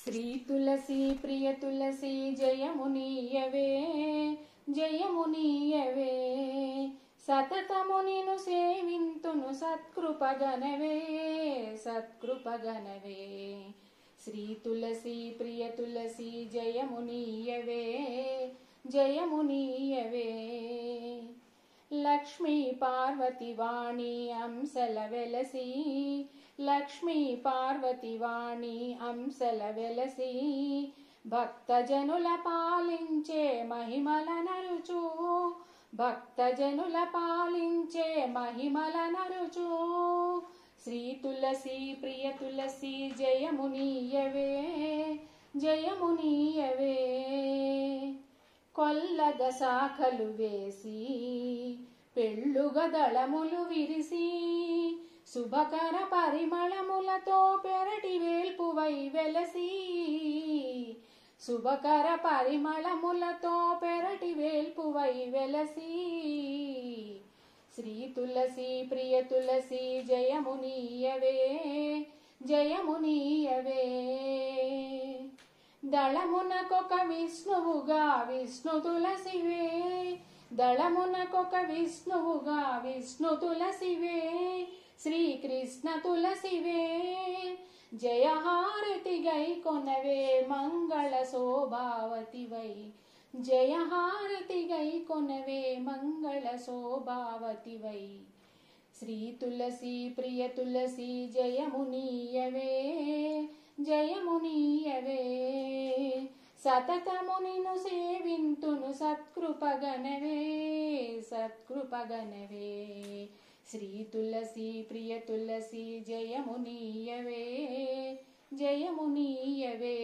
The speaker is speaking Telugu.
శ్రీ తులసి ప్రియ తులసి జయమునీయవే జయమునీయవే సతతము నిను సేవింతును సత్కృపగనవే సత్కృపగనవే శ్రీ తులసి ప్రియ తులసి జయమునీయవే జయమునీయవే లక్ష్మీ పార్వతి వాణి అంశల వెలసి లక్ష్మీ పార్వతి వాణి అంశల వెలసి భక్తజనుల పాలించే మహిమల నరుచు భక్తజనుల పాలించే మహిమల నరుచు శ్రీ తులసి ప్రియ తులసి జయమునీయవే జయమునీయవే కొల్లగ శాఖలు వేసి పెళ్ళుగ దళములు విరిసి శుభకర పరిమళములతో పెరటి వేల్పువై వెలసి శుభకర పరిమళములతో పెరటి వేల్పువై వెలసి శ్రీ తులసి ప్రియ తులసి జయమునీయవే జయమునీయవే దళమునకొక విష్ణువుగా విష్ణు తులసివే దళమునకొక విష్ణువుగా విష్ణు తులసివే శ్రీకృష్ణ తులసివే జయహారతి గై కొనవే మంగళ శోభావతివై జయహారతి గై కొనవే మంగళ శోభావతివై శ్రీ తులసి ప్రియ తులసి జయమునీయవే జయమునీయవే సతతము నిను సేవింతును సత్కృపగనవే సత్కృపగనవే శ్రీ తులసి ప్రియ తులసి జయమునీయవే జయమునీయవే।